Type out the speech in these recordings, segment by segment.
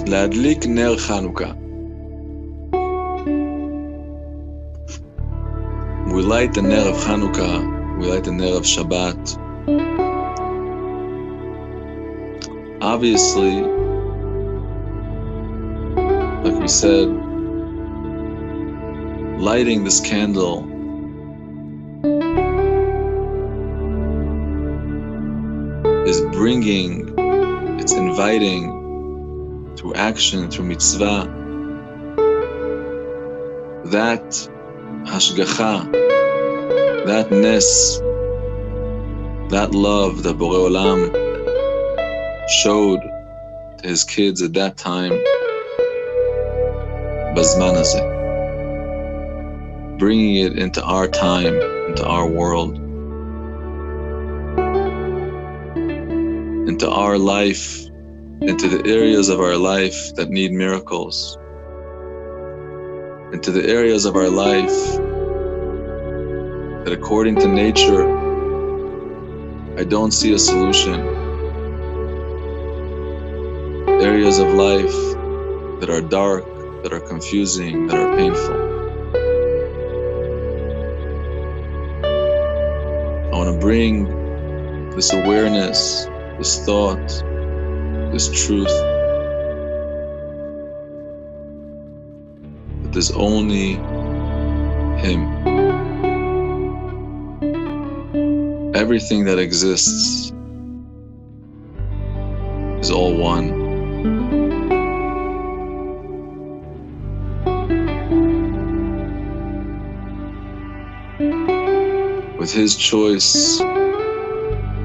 להדליק נר חנוכה. We light the ner of Chanukah, we light the ner of Shabbat. Obviously, like we said, lighting this candle is bringing, it's inviting through action, through mitzvah, that hashgacha, that nes, that love that Borei Olam showed to his kids at that time, bazman hazeh, bringing it into our time, into our world, into our life, into the areas of our life that need miracles, into the areas of our life that according to nature, I don't see a solution. Areas of life that are dark, that are confusing, that are painful. I want to bring this awareness, this thought, this truth, that there's only Him. Everything that exists is all one. With His choice,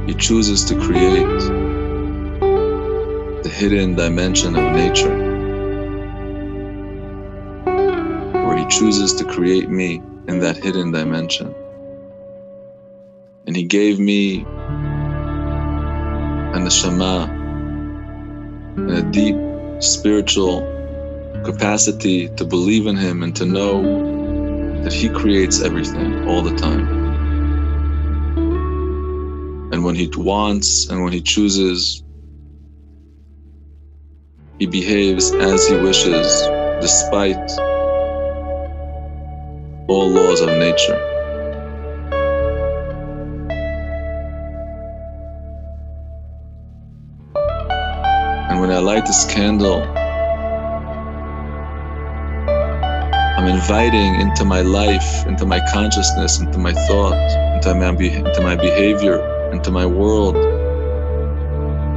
He chooses to create the hidden dimension of nature, where He chooses to create me in that hidden dimension. And He gave me a neshama and a deep spiritual capacity to believe in Him and to know that He creates everything all the time. And when He wants and when He chooses, He behaves as He wishes, despite all laws of nature. And when I light this candle, I'm inviting into my life, into my consciousness, into my thought, into my behavior, into my world.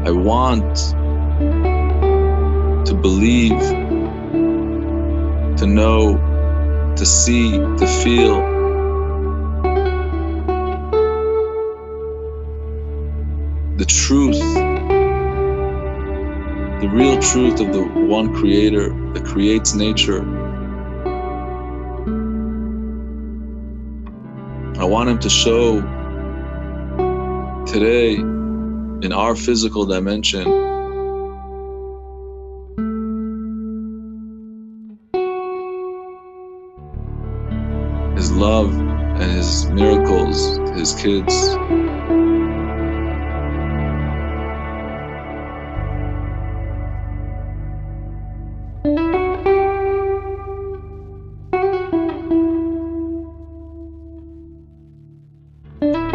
I want to believe, to know, to see, to feel the truth, the real truth of the one creator that creates nature. I want Him to show today in our physical dimension His love and His miracles to His kids.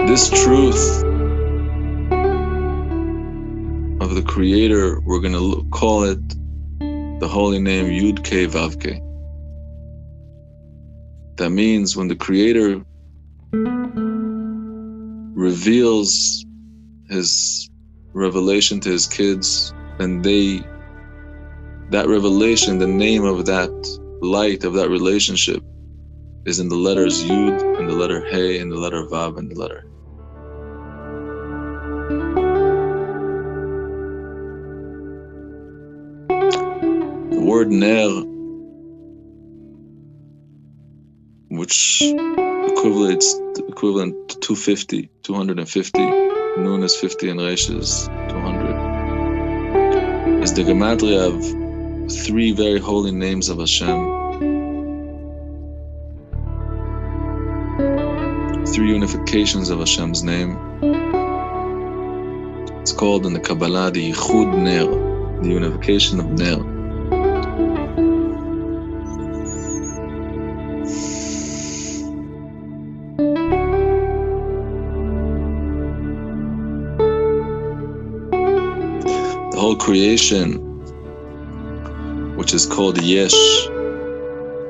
This truth of the Creator, we're going to call it the holy name Yud-Kei Vav-Kei. That means when the Creator reveals His revelation to His kids, and that revelation, the name of that light, of that relationship, is in the letters Yud, and the letter Hey, and the letter Vav, and the letter. The word Ner, which equivalent to 250, Nun is 50 and Resh is 200, is the gematria of three very holy names of Hashem, three unifications of Hashem's name. It's called in the Kabbalah the Yichud Ner, the unification of Ner. The whole creation, which is called Yesh.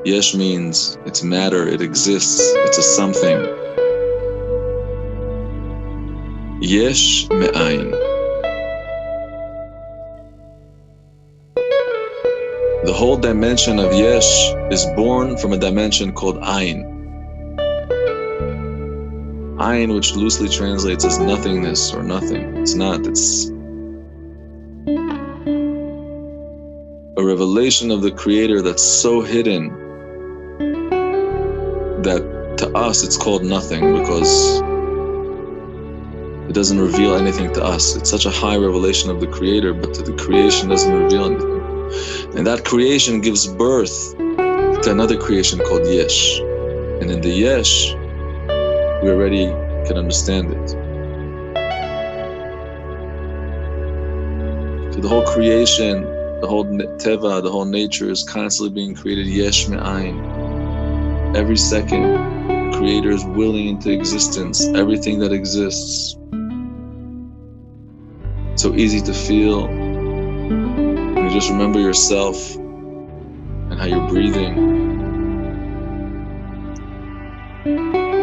Yesh means it's matter, it exists, it's a something. Yesh me'ayin. The whole dimension of Yesh is born from a dimension called Ayin. Ayin, which loosely translates as nothingness or nothing. It's not, it's a revelation of the Creator that's so hidden that to us it's called nothing because it doesn't reveal anything to us. It's such a high revelation of the Creator, but to the creation doesn't reveal anything. And that creation gives birth to another creation called Yesh. And in the Yesh, we already can understand it. So the whole creation, the whole teva, the whole nature is constantly being created Yesh me'ayin. Every second, the Creator is willing into existence everything that exists. So easy to feel. When you just remember yourself and how you're breathing,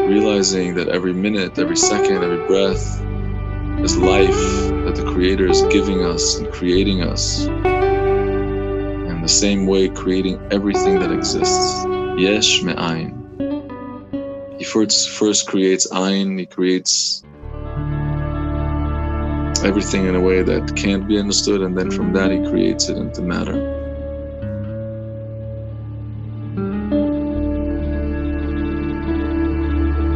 realizing that every minute, every second, every breath is life that the Creator is giving us and creating us. And the same way creating everything that exists. Yesh me'ayin. He first creates ayin, he creates everything in a way that can't be understood, and then from that he creates it into matter.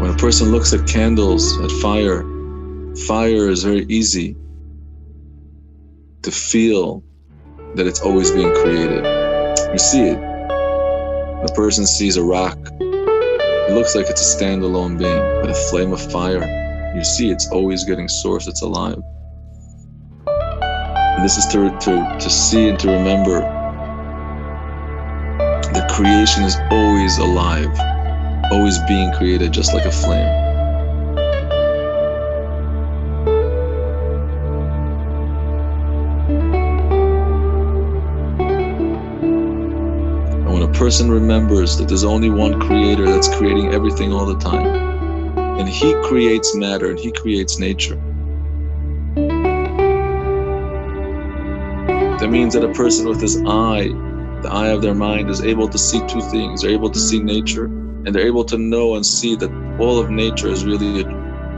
When a person looks at candles, at fire is very easy to feel that it's always being created. You see it. When a person sees a rock, it looks like it's a standalone being, but a flame of fire, you see it's always getting sourced, it's alive. And this is to see and to remember that creation is always alive, always being created, just like a flame. And when a person remembers that there's only one Creator that's creating everything all the time, and He creates matter and He creates nature, that means that a person with his eye, the eye of their mind, is able to see two things. They're able to see nature, and they're able to know and see that all of nature is really a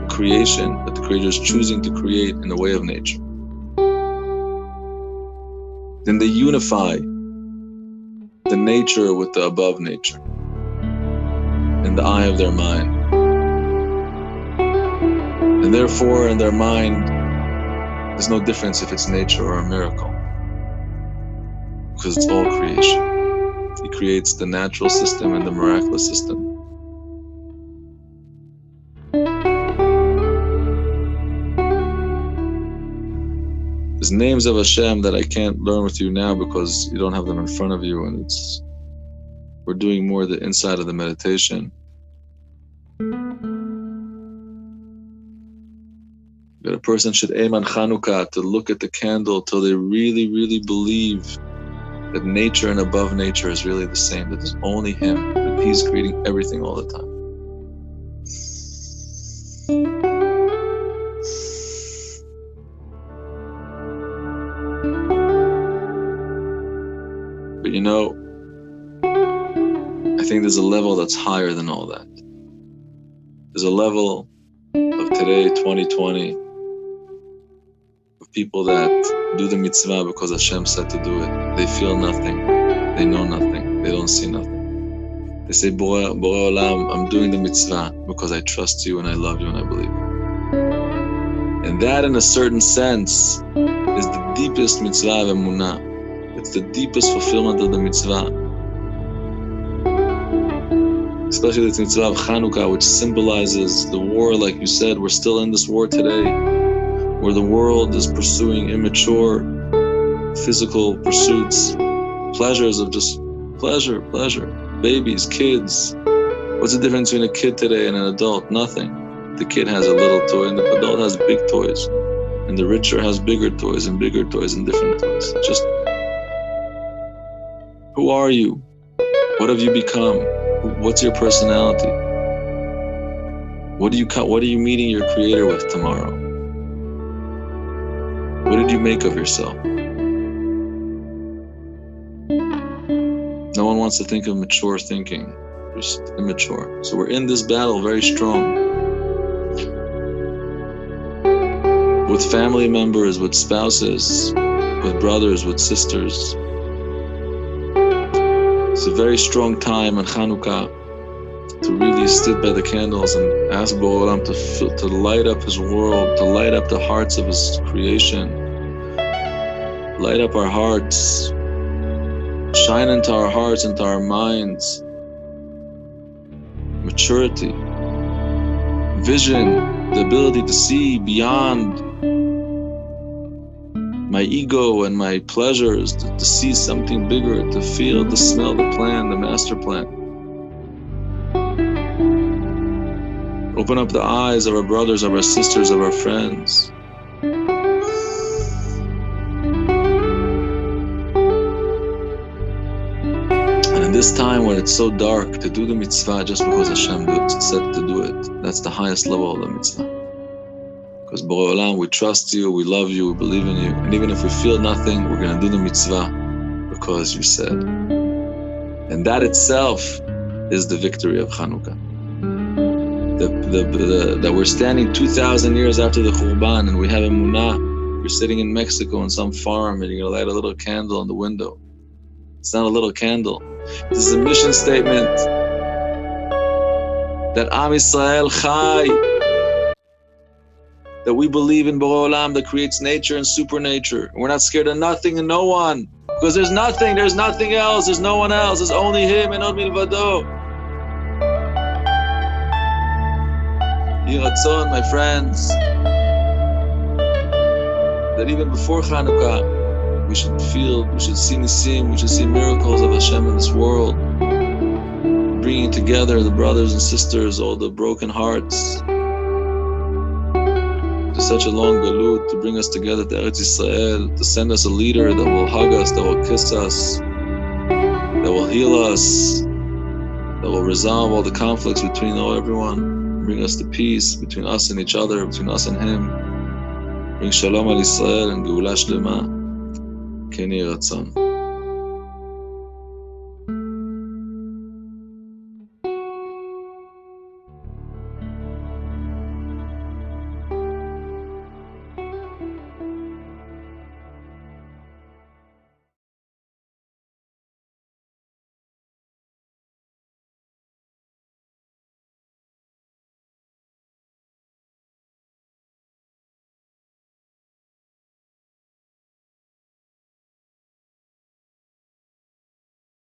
creation that the Creator is choosing to create in the way of nature. Then they unify the nature with the above nature in the eye of their mind. And therefore, in their mind, there's no difference if it's nature or a miracle, because it's all creation. He creates the natural system and the miraculous system. There's names of Hashem that I can't learn with you now because you don't have them in front of you, and we're doing more the inside of the meditation. That a person should aim on Chanukah to look at the candle till they really, really believe that nature and above nature is really the same, that there's only Him, that He's creating everything all the time. But you know, I think there's a level that's higher than all that. There's a level of today, 2020, of people that do the mitzvah because Hashem said to do it. They feel nothing, they know nothing, they don't see nothing. They say, Borei Olam, I'm doing the mitzvah because I trust you and I love you and I believe you. And that, in a certain sense, is the deepest mitzvah of emunah. It's the deepest fulfillment of the mitzvah. Especially the mitzvah of Chanukah, which symbolizes the war. Like you said, we're still in this war today, where the world is pursuing immature physical pursuits, pleasures of just pleasure, babies, kids. What's the difference between a kid today and an adult? Nothing. The kid has a little toy and the adult has big toys. And the richer has bigger toys and bigger toys and different toys. Just, who are you? What have you become? What's your personality? What are you meeting your creator with tomorrow? What did you make of yourself? No one wants to think of mature thinking, just immature. So we're in this battle very strong. With family members, with spouses, with brothers, with sisters. It's a very strong time on Chanukah to really sit by the candles and ask Borei Olam to light up his world, to light up the hearts of his creation, light up our hearts, shine into our hearts, into our minds, maturity, vision, the ability to see beyond my ego and my pleasures, to see something bigger, to feel, to smell the plan, the master plan. Open up the eyes of our brothers, of our sisters, of our friends. And in this time when it's so dark, to do the mitzvah just because Hashem said to do it, that's the highest level of the mitzvah. Because Borei Olam, we trust you, we love you, we believe in you. And even if we feel nothing, we're going to do the mitzvah because you said. And that itself is the victory of Chanukah. That we're standing 2,000 years after the Khurban and we have emunah. You're sitting in Mexico on some farm and you're going to light a little candle in the window. It's not a little candle. This is a mission statement that Am Yisrael Chai, that we believe in Borei Olam that creates nature and supernature. And we're not scared of nothing and no one. Because there's nothing else, there's no one else, there's only him and Od Milvado. Yeh Ratzon, my friends, that even before Chanukah, we should see Nisim, we should see miracles of Hashem in this world. Bringing together the brothers and sisters, all the broken hearts, to such a long galut, to bring us together to Eretz Yisrael, to send us a leader that will hug us, that will kiss us, that will heal us, that will resolve all the conflicts between everyone, bring us to peace between us and each other, between us and him, bring Shalom al Yisrael and Geula Shlema. Ken Yeh Ratzon.